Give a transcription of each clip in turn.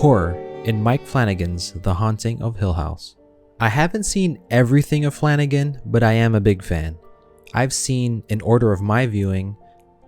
Horror in Mike Flanagan's The Haunting of Hill House. I haven't seen everything of Flanagan, but I am a big fan. I've seen, in order of my viewing,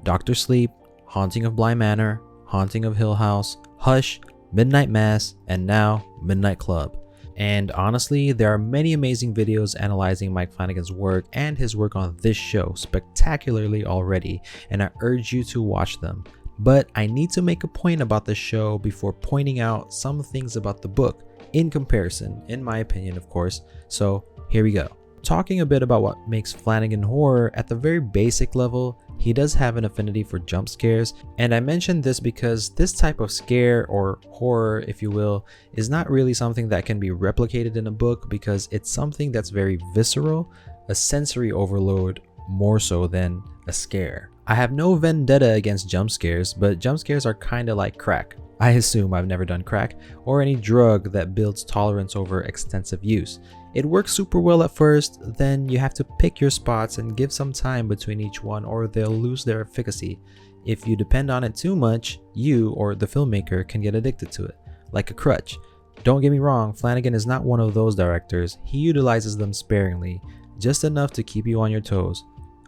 Dr. Sleep, Haunting of Bly Manor, Haunting of Hill House, Hush, Midnight Mass, and now Midnight Club. And honestly, there are many amazing videos analyzing Mike Flanagan's work and his work on this show spectacularly already, and I urge you to watch them. But I need to make a point about the show before pointing out some things about the book in comparison, in my opinion, of course. So here we go. Talking a bit about what makes Flanagan horror, at the very basic level, he does have an affinity for jump scares, and I mention this because this type of scare, or horror if you will, is not really something that can be replicated in a book because it's something that's very visceral, a sensory overload more so than a scare. I have no vendetta against jump scares, but jump scares are kinda like crack. I assume I've never done crack, or any drug that builds tolerance over extensive use. It works super well at first, then you have to pick your spots and give some time between each one or they'll lose their efficacy. If you depend on it too much, you or the filmmaker can get addicted to it, like a crutch. Don't get me wrong, Flanagan is not one of those directors. He utilizes them sparingly, just enough to keep you on your toes.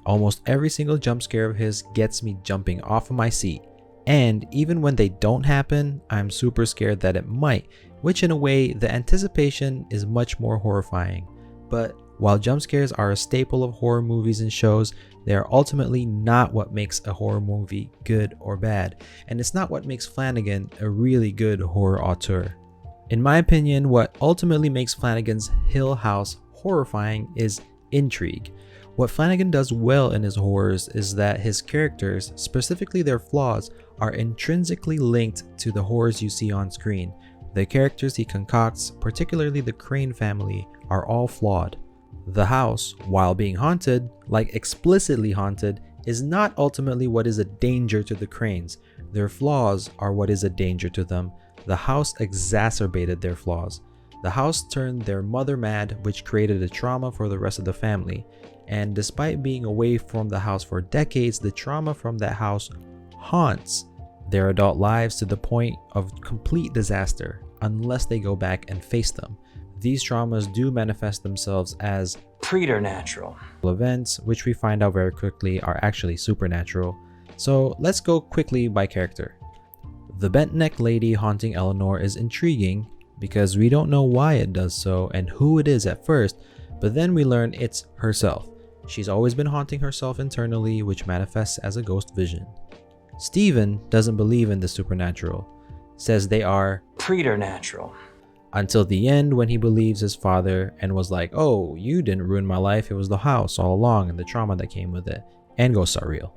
Almost every single jump scare of his gets me jumping off of my seat. And even when they don't happen, I'm super scared that it might, which in a way, the anticipation is much more horrifying. But while jump scares are a staple of horror movies and shows, they are ultimately not what makes a horror movie good or bad. And it's not what makes Flanagan a really good horror auteur. In my opinion, what ultimately makes Flanagan's Hill House horrifying is intrigue. What Flanagan does well in his horrors is that his characters, specifically their flaws, are intrinsically linked to the horrors you see on screen. The characters he concocts, particularly the Crane family, are all flawed. The house, while being haunted, like explicitly haunted, is not ultimately what is a danger to the Cranes. Their flaws are what is a danger to them. The house exacerbated their flaws. The house turned their mother mad, which created a trauma for the rest of the family. And despite being away from the house for decades, the trauma from that house haunts their adult lives to the point of complete disaster unless they go back and face them. These traumas do manifest themselves as preternatural events, which we find out very quickly are actually supernatural. So let's go quickly by character. The bent-necked lady haunting Eleanor is intriguing because we don't know why it does so and who it is at first, but then we learn it's herself. She's always been haunting herself internally, which manifests as a ghost vision. Stephen doesn't believe in the supernatural, says they are preternatural. Until the end, when he believes his father and was like, "Oh, you didn't ruin my life, it was the house all along and the trauma that came with it," and ghosts are real.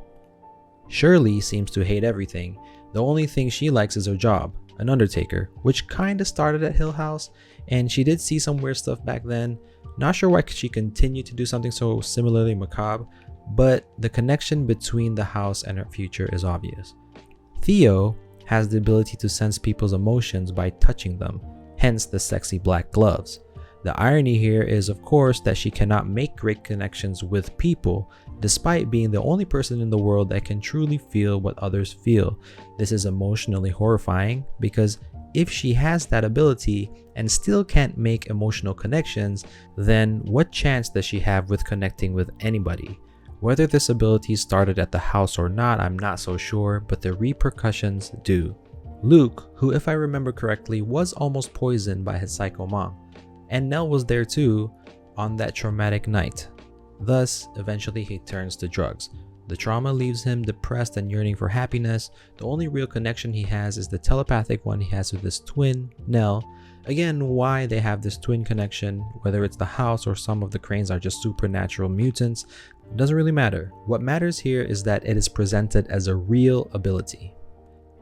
Shirley seems to hate everything. The only thing she likes is her job, an undertaker, which kinda started at Hill House, and she did see some weird stuff back then. Not sure why she continued to do something so similarly macabre, but the connection between the house and her future is obvious. Theo has the ability to sense people's emotions by touching them, hence the sexy black gloves. The irony here is, of course, that she cannot make great connections with people, despite being the only person in the world that can truly feel what others feel. This is emotionally horrifying because if she has that ability and still can't make emotional connections, then what chance does she have with connecting with anybody? Whether this ability started at the house or not, I'm not so sure, but the repercussions do. Luke, who if I remember correctly was almost poisoned by his psycho mom, and Nell was there too on that traumatic night. Thus, eventually he turns to drugs. The trauma leaves him depressed and yearning for happiness. The only real connection he has is the telepathic one he has with his twin, Nell. Again, why they have this twin connection, whether it's the house or some of the Cranes are just supernatural mutants, doesn't really matter. What matters here is that it is presented as a real ability.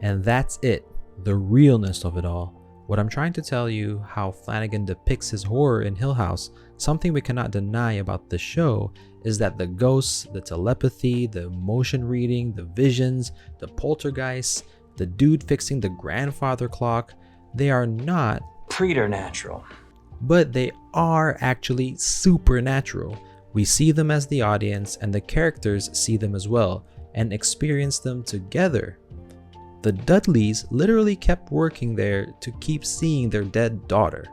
And that's it, the realness of it all. What I'm trying to tell you, how Flanagan depicts his horror in Hill House, something we cannot deny about the show, is that the ghosts, the telepathy, the emotion reading, the visions, the poltergeists, the dude fixing the grandfather clock, they are not preternatural, but they are actually supernatural. We see them as the audience, and the characters see them as well and experience them together. The Dudleys literally kept working there to keep seeing their dead daughter.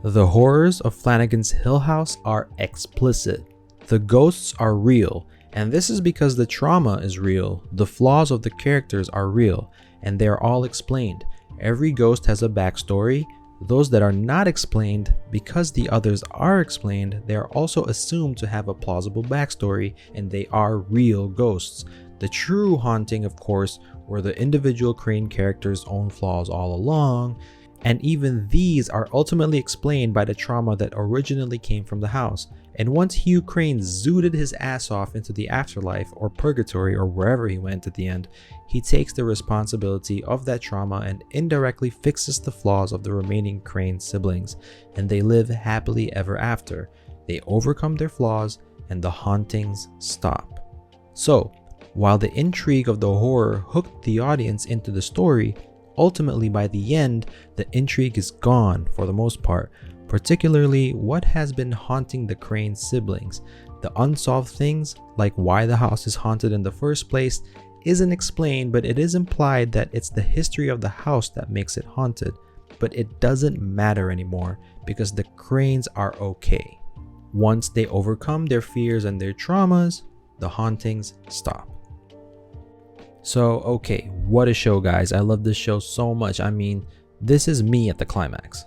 The horrors of Flanagan's Hill House are explicit. The ghosts are real, and this is because the trauma is real, the flaws of the characters are real, and they are all explained. Every ghost has a backstory. Those that are not explained, because the others are explained, they are also assumed to have a plausible backstory, and they are real ghosts. The true haunting, of course, were the individual Crane characters' own flaws all along, and even these are ultimately explained by the trauma that originally came from the house. And once Hugh Crane zooted his ass off into the afterlife or purgatory or wherever he went at the end, he takes the responsibility of that trauma and indirectly fixes the flaws of the remaining Crane siblings, and they live happily ever after. They overcome their flaws and the hauntings stop. So, while the intrigue of the horror hooked the audience into the story, ultimately by the end, the intrigue is gone for the most part, particularly what has been haunting the Crane siblings. The unsolved things, like why the house is haunted in the first place, isn't explained, but it is implied that it's the history of the house that makes it haunted. But it doesn't matter anymore because the Cranes are okay. Once they overcome their fears and their traumas, the hauntings stop. So, okay, what a show, guys. I love this show so much. I mean, this is me at the climax.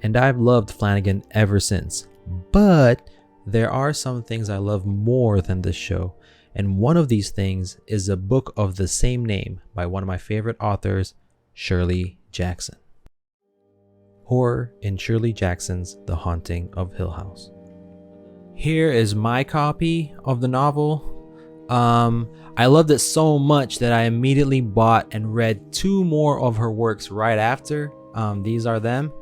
And I've loved Flanagan ever since. But there are some things I love more than this show. And one of these things is a book of the same name by one of my favorite authors, Shirley Jackson. Horror in Shirley Jackson's The Haunting of Hill House. Here is my copy of the novel. I loved it so much that I immediately bought and read 2 more of her works right after. These are them.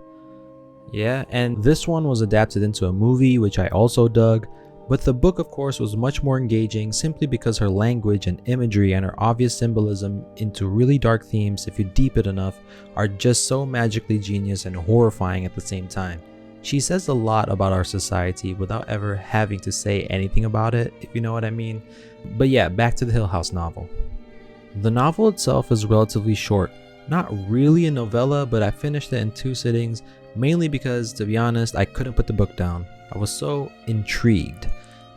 Yeah, and this one was adapted into a movie, which I also dug. But the book, of course, was much more engaging simply because her language and imagery and her obvious symbolism into really dark themes, if you deep it enough, are just so magically genius and horrifying at the same time. She says a lot about our society without ever having to say anything about it, if you know what I mean. But yeah, back to the Hill House novel. The novel itself is relatively short. Not really a novella, but I finished it in 2 sittings, mainly because, to be honest, I couldn't put the book down. I was so intrigued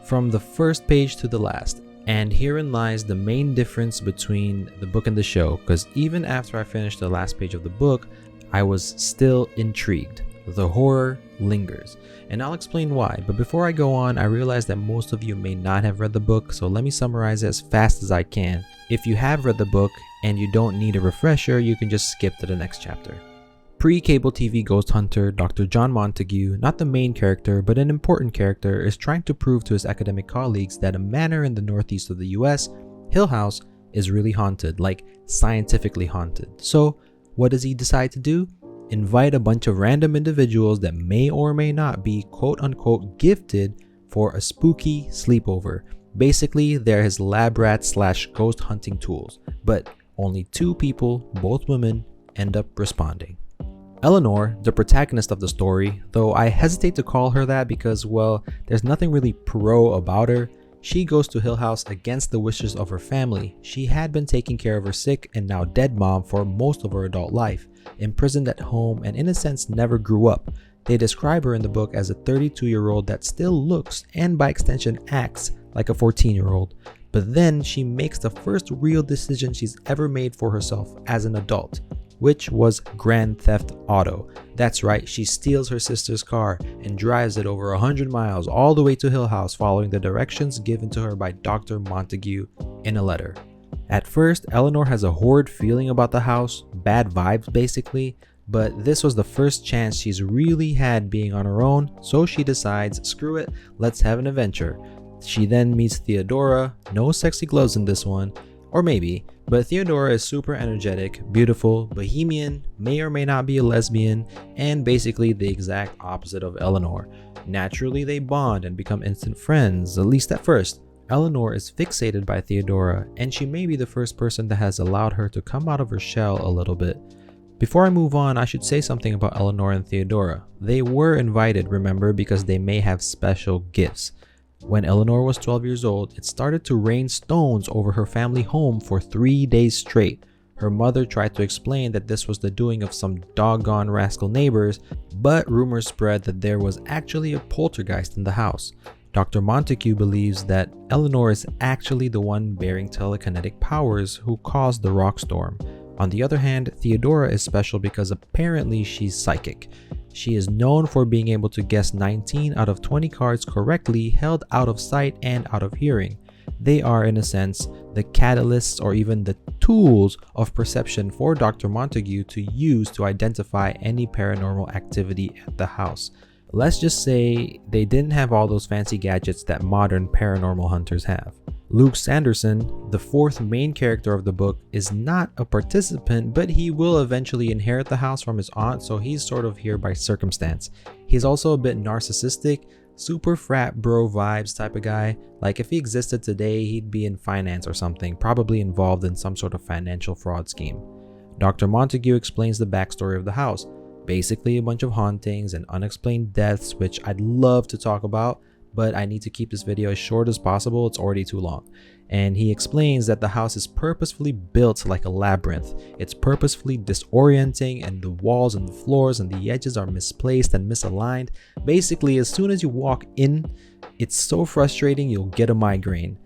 from the first page to the last. And herein lies the main difference between the book and the show, because even after I finished the last page of the book, I was still intrigued. The horror lingers, and I'll explain why. But before I go on, I realize that most of you may not have read the book, so let me summarize it as fast as I can. If you have read the book and you don't need a refresher, you can just skip to the next chapter. Pre-cable TV ghost hunter Dr. John Montague, not the main character but an important character, is trying to prove to his academic colleagues that a manor in the northeast of the US, Hill House, is really haunted, like scientifically haunted. So what does he decide to do? Invite a bunch of random individuals that may or may not be quote-unquote gifted for a spooky sleepover. Basically, they're his lab rats / ghost hunting tools, but only 2 people, both women, end up responding. Eleanor, the protagonist of the story, though I hesitate to call her that because, well, there's nothing really pro about her. She goes to Hill House against the wishes of her family. She had been taking care of her sick and now dead mom for most of her adult life, imprisoned at home and in a sense never grew up. They describe her in the book as a 32-year-old that still looks and by extension acts like a 14-year-old. But then she makes the first real decision she's ever made for herself as an adult, which was Grand Theft Auto. That's right, she steals her sister's car and drives it over 100 miles all the way to Hill House following the directions given to her by Dr. Montague in a letter. At first, Eleanor has a horrid feeling about the house, bad vibes basically, but this was the first chance she's really had being on her own, so she decides, screw it, let's have an adventure. She then meets Theodora, no sexy gloves in this one, or maybe, but Theodora is super energetic, beautiful, bohemian, may or may not be a lesbian, and basically the exact opposite of Eleanor. Naturally, they bond and become instant friends, at least at first. Eleanor is fixated by Theodora, and she may be the first person that has allowed her to come out of her shell a little bit. Before I move on, I should say something about Eleanor and Theodora. They were invited, remember, because they may have special gifts. When Eleanor was 12 years old, it started to rain stones over her family home for 3 days straight. Her mother tried to explain that this was the doing of some doggone rascal neighbors, but rumors spread that there was actually a poltergeist in the house. Dr. Montague believes that Eleanor is actually the one bearing telekinetic powers who caused the rock storm. On the other hand, Theodora is special because apparently she's psychic. She is known for being able to guess 19 out of 20 cards correctly held out of sight and out of hearing. They are, in a sense, the catalysts or even the tools of perception for Dr. Montague to use to identify any paranormal activity at the house. Let's just say they didn't have all those fancy gadgets that modern paranormal hunters have. Luke Sanderson, the fourth main character of the book, is not a participant, but he will eventually inherit the house from his aunt, so he's sort of here by circumstance. He's also a bit narcissistic, super frat bro vibes type of guy. Like if he existed today, he'd be in finance or something, probably involved in some sort of financial fraud scheme. Dr. Montague explains the backstory of the house. Basically a bunch of hauntings and unexplained deaths, which I'd love to talk about, but I need to keep this video as short as possible. It's already too long. And he explains that the house is purposefully built like a labyrinth. It's purposefully disorienting, and the walls and the floors and the edges are misplaced and misaligned. Basically, as soon as you walk in, it's so frustrating you'll get a migraine.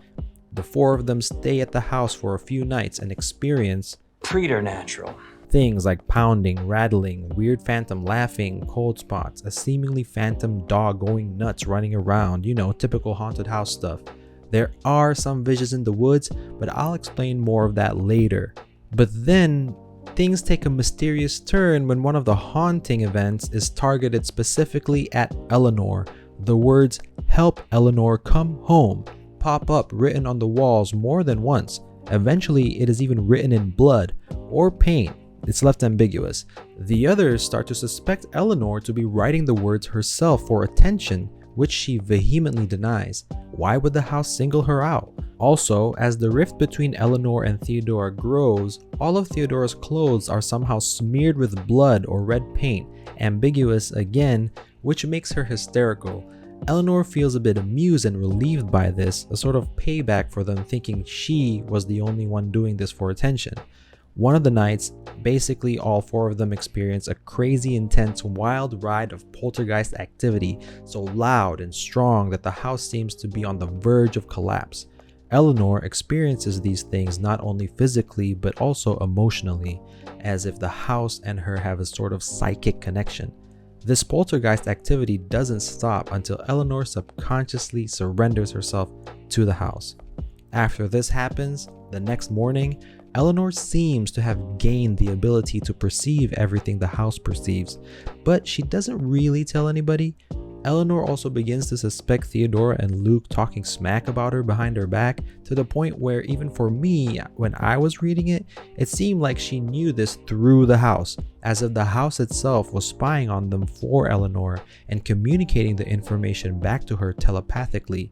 The four of them stay at the house for a few nights and experience preternatural things like pounding, rattling, weird phantom laughing, cold spots, a seemingly phantom dog going nuts running around, typical haunted house stuff. There are some visions in the woods, but I'll explain more of that later. But then, things take a mysterious turn when one of the haunting events is targeted specifically at Eleanor. The words, "Help Eleanor, come home," pop up written on the walls more than once. Eventually, it is even written in blood or paint. It's left ambiguous. The others start to suspect Eleanor to be writing the words herself for attention, which she vehemently denies. Why would the house single her out? Also, as the rift between Eleanor and Theodora grows, all of Theodora's clothes are somehow smeared with blood or red paint, ambiguous again, which makes her hysterical. Eleanor feels a bit amused and relieved by this, a sort of payback for them thinking she was the only one doing this for attention. One of the nights, basically all four of them experience a crazy intense wild ride of poltergeist activity, so loud and strong that the house seems to be on the verge of collapse. Eleanor experiences these things not only physically but also emotionally, as if the house and her have a sort of psychic connection. This poltergeist activity doesn't stop until Eleanor subconsciously surrenders herself to the house. After this happens, the next morning, Eleanor seems to have gained the ability to perceive everything the house perceives, but she doesn't really tell anybody. Eleanor also begins to suspect Theodora and Luke talking smack about her behind her back, to the point where even for me, when I was reading it, it seemed like she knew this through the house, as if the house itself was spying on them for Eleanor and communicating the information back to her telepathically.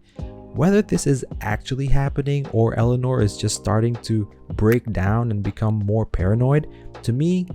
Whether this is actually happening or Eleanor is just starting to break down and become more paranoid, to me,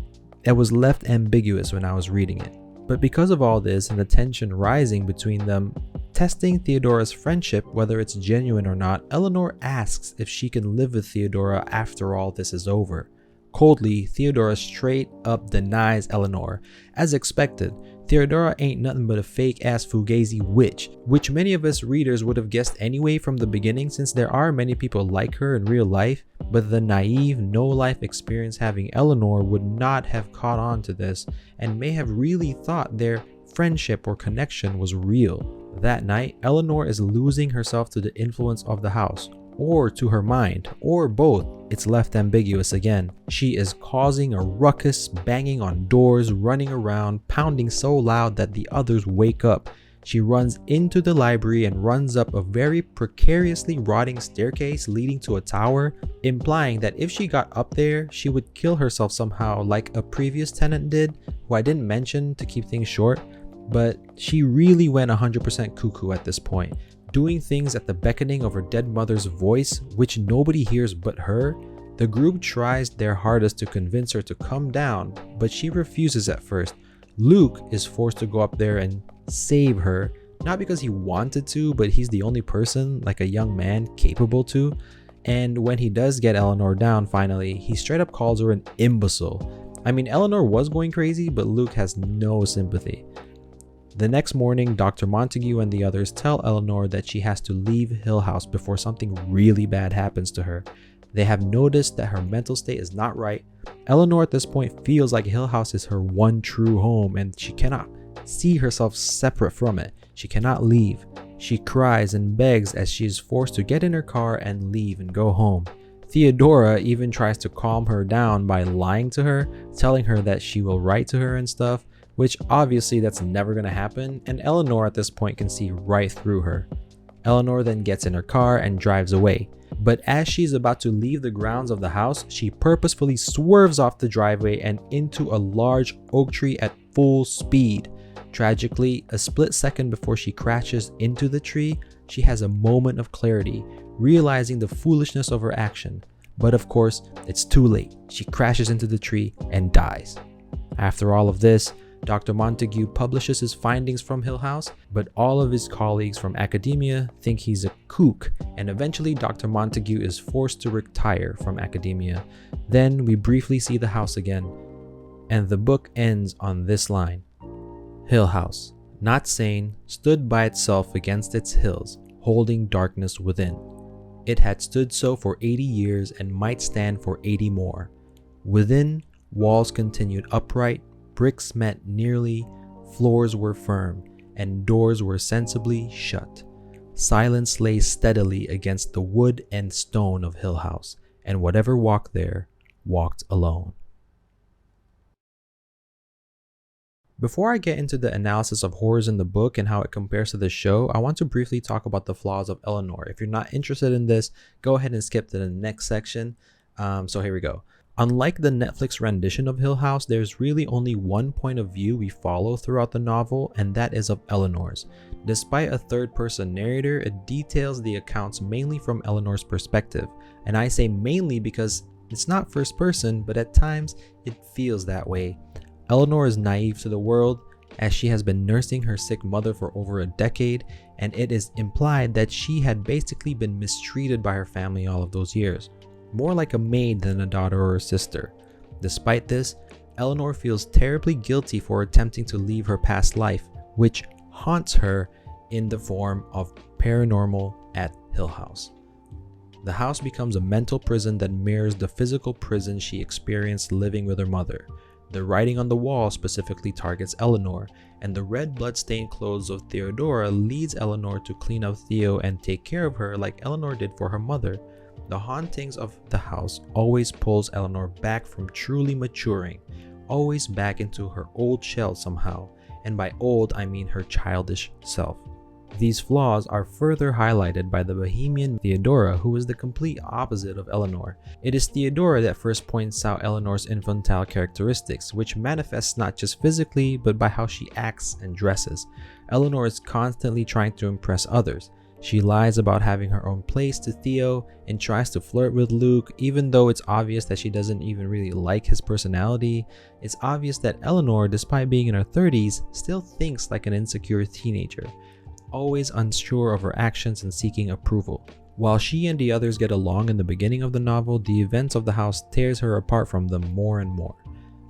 it was left ambiguous when I was reading it. But because of all this and the tension rising between them, testing Theodora's friendship, whether it's genuine or not, Eleanor asks if she can live with Theodora after all this is over. Coldly, Theodora straight up denies Eleanor. As expected, Theodora ain't nothing but a fake-ass fugazi witch, which many of us readers would have guessed anyway from the beginning, since there are many people like her in real life, but the naive, no-life experience having Eleanor would not have caught on to this, and may have really thought their friendship or connection was real. That night, Eleanor is losing herself to the influence of the house, or to her mind, or both. It's left ambiguous again. She is causing a ruckus, banging on doors, running around, pounding so loud that the others wake up. She runs into the library and runs up a very precariously rotting staircase leading to a tower, implying that if she got up there, she would kill herself somehow like a previous tenant did, who I didn't mention to keep things short, but she really went 100% cuckoo at this point, doing things at the beckoning of her dead mother's voice, which nobody hears but her. The group tries their hardest to convince her to come down, but she refuses at first. Luke is forced to go up there and save her, Not because he wanted to, but he's the only person, like a young man, capable to. And when he does get Eleanor down finally, he straight up calls her an imbecile. I mean, Eleanor was going crazy, but Luke has no sympathy. The next morning, Dr. Montague and the others tell Eleanor that she has to leave Hill House before something really bad happens to her. They have noticed that her mental state is not right. Eleanor at this point feels like Hill House is her one true home and she cannot see herself separate from it. She cannot leave. She cries and begs as she is forced to get in her car and leave and go home. Theodora even tries to calm her down by lying to her, telling her that she will write to her and stuff, which obviously that's never going to happen, and Eleanor at this point can see right through her. Eleanor then gets in her car and drives away, but as she's about to leave the grounds of the house, she purposefully swerves off the driveway and into a large oak tree at full speed. Tragically, a split second before she crashes into the tree, she has a moment of clarity, realizing the foolishness of her action. But of course, it's too late. She crashes into the tree and dies. After all of this, Dr. Montague publishes his findings from Hill House, but all of his colleagues from academia think he's a kook, and eventually Dr. Montague is forced to retire from academia. Then we briefly see the house again, and the book ends on this line. Hill House, not sane, stood by itself against its hills, holding darkness within. It had stood so for 80 years and might stand for 80 more. Within, walls continued upright, bricks met nearly, floors were firm, and doors were sensibly shut. Silence lay steadily against the wood and stone of Hill House, and whatever walked there, walked alone. Before I get into the analysis of horrors in the book and how it compares to the show, I want to briefly talk about the flaws of Eleanor. If you're not interested in this, go ahead and skip to the next section. So here we go. Unlike the Netflix rendition of Hill House, there's really only one point of view we follow throughout the novel, and that is of Eleanor's. Despite a third-person narrator, it details the accounts mainly from Eleanor's perspective. And I say mainly because it's not first person, but at times it feels that way. Eleanor is naive to the world, as she has been nursing her sick mother for over a decade, and it is implied that she had basically been mistreated by her family all of those years. More like a maid than a daughter or a sister. Despite this, Eleanor feels terribly guilty for attempting to leave her past life, which haunts her in the form of paranormal at Hill House. The house becomes a mental prison that mirrors the physical prison she experienced living with her mother. The writing on the wall specifically targets Eleanor, and the red blood-stained clothes of Theodora leads Eleanor to clean up Theo and take care of her like Eleanor did for her mother. The hauntings of the house always pulls Eleanor back from truly maturing, always back into her old shell somehow, and by old I mean her childish self. These flaws are further highlighted by the bohemian Theodora, who is the complete opposite of Eleanor. It is Theodora that first points out Eleanor's infantile characteristics, which manifests not just physically, but by how she acts and dresses. Eleanor is constantly trying to impress others. She lies about having her own place to Theo and tries to flirt with Luke, even though it's obvious that she doesn't even really like his personality. It's obvious that Eleanor, despite being in her 30s, still thinks like an insecure teenager, always unsure of her actions and seeking approval. While she and the others get along in the beginning of the novel, the events of the house tears her apart from them more and more.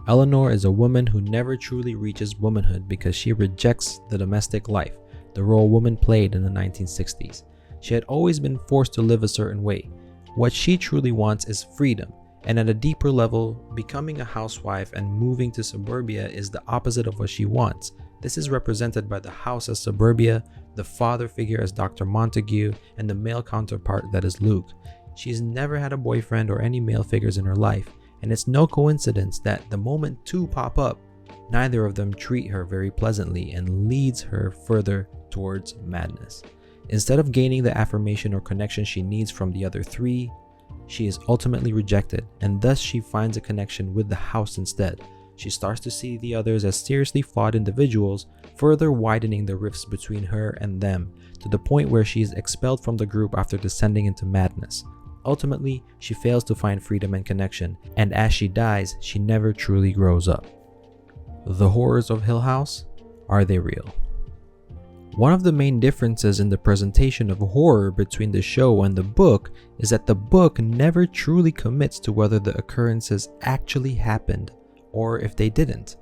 Eleanor is a woman who never truly reaches womanhood because she rejects the domestic life, the role women played in the 1960s. She had always been forced to live a certain way. What she truly wants is freedom, and at a deeper level, becoming a housewife and moving to suburbia is the opposite of what she wants. This is represented by the house as suburbia, the father figure as Dr. Montague, and the male counterpart that is Luke. She's never had a boyfriend or any male figures in her life, and it's no coincidence that the moment two pop up, neither of them treat her very pleasantly and leads her further towards madness. Instead of gaining the affirmation or connection she needs from the other three, she is ultimately rejected, and thus she finds a connection with the house instead. She starts to see the others as seriously flawed individuals, further widening the rifts between her and them, to the point where she is expelled from the group after descending into madness. Ultimately, she fails to find freedom and connection, and as she dies, she never truly grows up. The horrors of Hill House, are they real? One of the main differences in the presentation of horror between the show and the book is that the book never truly commits to whether the occurrences actually happened or if they didn't.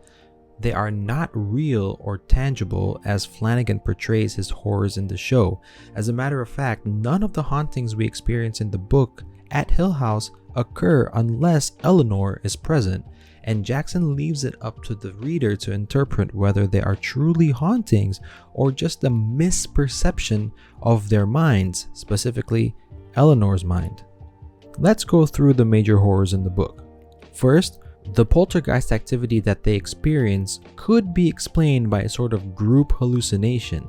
They are not real or tangible as Flanagan portrays his horrors in the show. As a matter of fact, none of the hauntings we experience in the book at Hill House occur unless Eleanor is present, and Jackson leaves it up to the reader to interpret whether they are truly hauntings or just a misperception of their minds, specifically Eleanor's mind. Let's go through the major horrors in the book. First, the poltergeist activity that they experience could be explained by a sort of group hallucination,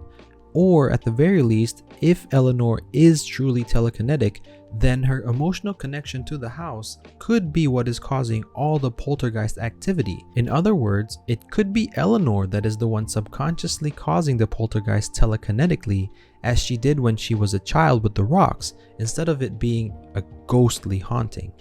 or at the very least, if Eleanor is truly telekinetic, then her emotional connection to the house could be what is causing all the poltergeist activity. In other words, it could be Eleanor that is the one subconsciously causing the poltergeist telekinetically, as she did when she was a child with the rocks, instead of it being a ghostly haunting.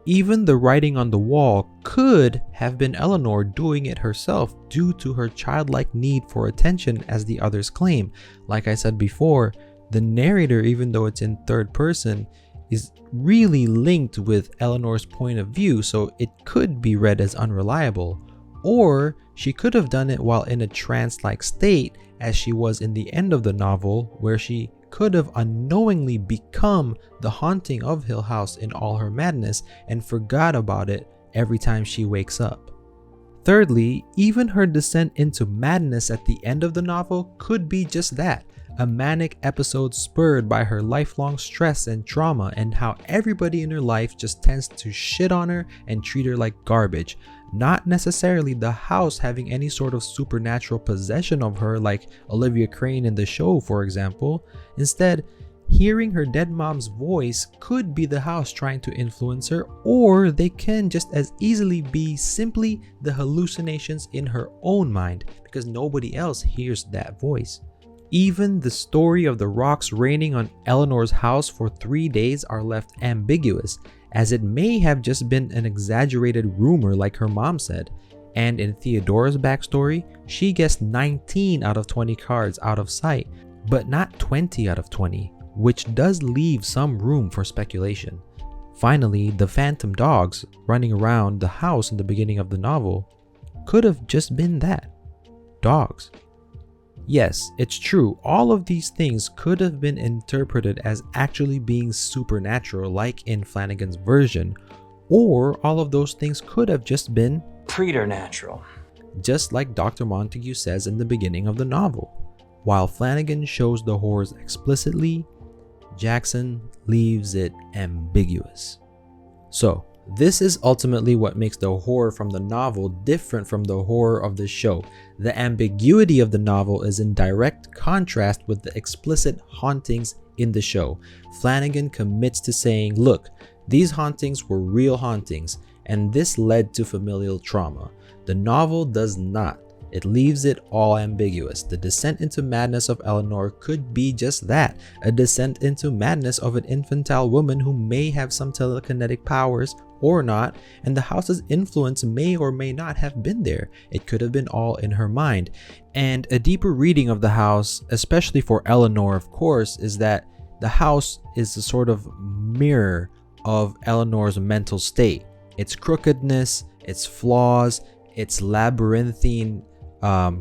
Even the writing on the wall could have been Eleanor doing it herself due to her childlike need for attention, as the others claim. Like I said before, the narrator, even though it's in third person, is really linked with Eleanor's point of view, so it could be read as unreliable. Or she could have done it while in a trance-like state, as she was in the end of the novel, where she could have unknowingly become the haunting of Hill House in all her madness and forgot about it every time she wakes up. Thirdly, even her descent into madness at the end of the novel could be just that, a manic episode spurred by her lifelong stress and trauma, and how everybody in her life just tends to shit on her and treat her like garbage. Not necessarily the house having any sort of supernatural possession of her like Olivia Crane in the show, for example. Instead, hearing her dead mom's voice could be the house trying to influence her, or they can just as easily be simply the hallucinations in her own mind because nobody else hears that voice. Even the story of the rocks raining on Eleanor's house for 3 days are left ambiguous, as it may have just been an exaggerated rumor like her mom said. And in Theodora's backstory, she guessed 19 out of 20 cards out of sight, but not 20 out of 20, which does leave some room for speculation. Finally, the phantom dogs running around the house in the beginning of the novel could have just been that, dogs. Yes, it's true, all of these things could have been interpreted as actually being supernatural like in Flanagan's version, or all of those things could have just been preternatural, just like Dr. Montague says in the beginning of the novel. While Flanagan shows the horrors explicitly, Jackson leaves it ambiguous. So, this is ultimately what makes the horror from the novel different from the horror of the show. The ambiguity of the novel is in direct contrast with the explicit hauntings in the show. Flanagan commits to saying, look, these hauntings were real hauntings, and this led to familial trauma. The novel does not. It leaves it all ambiguous. The descent into madness of Eleanor could be just that, a descent into madness of an infantile woman who may have some telekinetic powers or not, and the house's influence may or may not have been there. It could have been all in her mind. And a deeper reading of the house, especially for Eleanor, of course, is that the house is a sort of mirror of Eleanor's mental state. Its crookedness, its flaws, its labyrinthine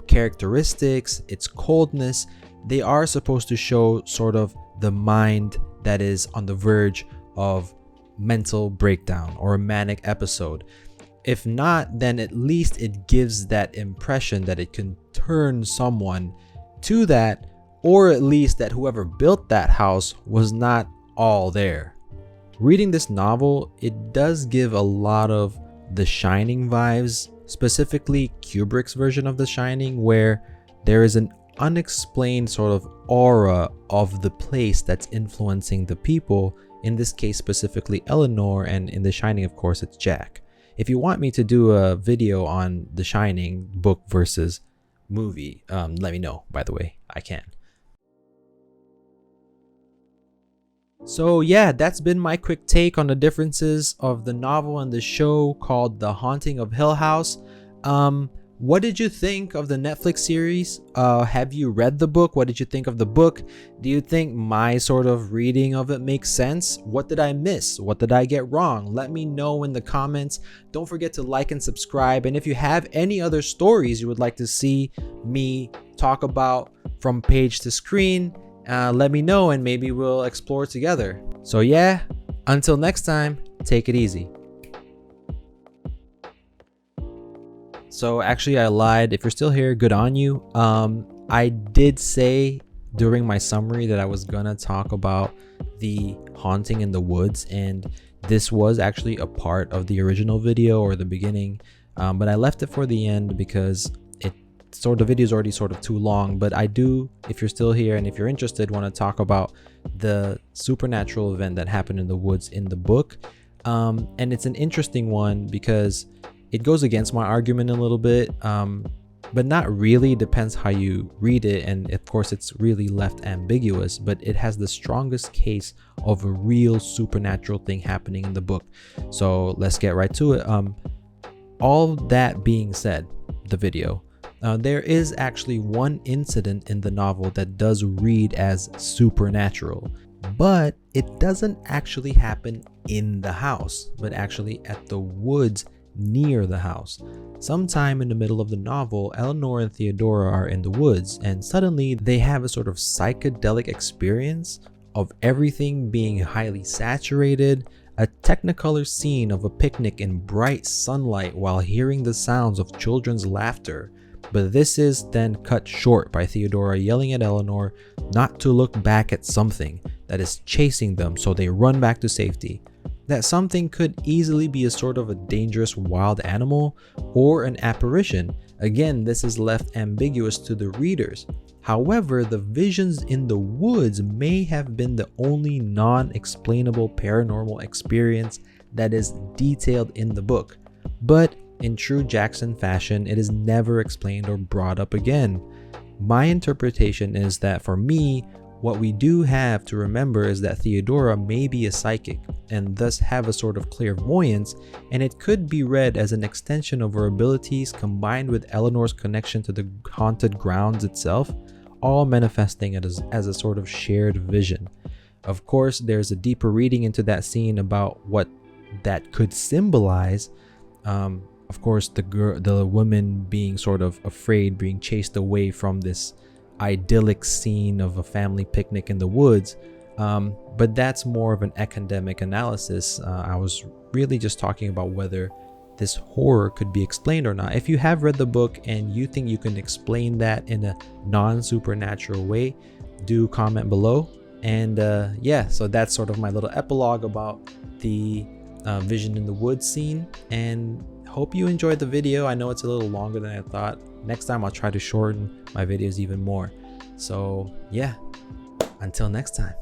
characteristics, its coldness, they are supposed to show sort of the mind that is on the verge of mental breakdown or a manic episode. If not, then at least it gives that impression that it can turn someone to that, or at least that whoever built that house was not all there. Reading this novel, it does give a lot of The Shining vibes, specifically Kubrick's version of The Shining, where there is an unexplained sort of aura of the place that's influencing the people, in this case specifically Eleanor, and in The Shining, of course, it's Jack. If you want me to do a video on The Shining book versus movie, let me know, by the way, I can. So yeah, that's been my quick take on the differences of the novel and the show called The Haunting of Hill House. What did you think of the Netflix series? Have you read the book? What did you think of the book? Do you think my sort of reading of it makes sense? What did I miss? What did I get wrong? Let me know in the comments. Don't forget to like and subscribe. And if you have any other stories you would like to see me talk about from page to screen, let me know and maybe we'll explore together. So yeah, until next time, take it easy. So actually I lied. If you're still here, good on you. I did say during my summary that I was gonna talk about the haunting in the woods, and this was actually a part of the original video or the beginning, but I left it for the end because the video is already sort of too long. But I do, if you're still here and if you're interested, want to talk about the supernatural event that happened in the woods in the book, and it's an interesting one because it goes against my argument a little bit, but not really. It depends how you read it, and of course it's really left ambiguous, but it has the strongest case of a real supernatural thing happening in the book. So let's get right to it. All that being said, the video, there is actually one incident in the novel that does read as supernatural, but it doesn't actually happen in the house, but actually at the woods near the house. Sometime in the middle of the novel, Eleanor and Theodora are in the woods, and suddenly they have a sort of psychedelic experience of everything being highly saturated, a technicolor scene of a picnic in bright sunlight while hearing the sounds of children's laughter. But this is then cut short by Theodora yelling at Eleanor not to look back at something that is chasing them, so they run back to safety. That something could easily be a sort of a dangerous wild animal or an apparition. Again, this is left ambiguous to the readers. However, the visions in the woods may have been the only non-explainable paranormal experience that is detailed in the book. But in true Jackson fashion, it is never explained or brought up again. My interpretation is that for me, what we do have to remember is that Theodora may be a psychic and thus have a sort of clairvoyance, and it could be read as an extension of her abilities combined with Eleanor's connection to the haunted grounds itself, all manifesting it as a sort of shared vision. Of course, there's a deeper reading into that scene about what that could symbolize. Of course, the woman being sort of afraid, being chased away from this idyllic scene of a family picnic in the woods, but that's more of an academic analysis. I was really just talking about whether this horror could be explained or not. If you have read the book and you think you can explain that in a non-supernatural way, do comment below. And yeah, so that's sort of my little epilogue about the vision in the woods scene, and hope you enjoyed the video. I know it's a little longer than I thought. Next time I'll try to shorten my videos even more. So yeah, until next time.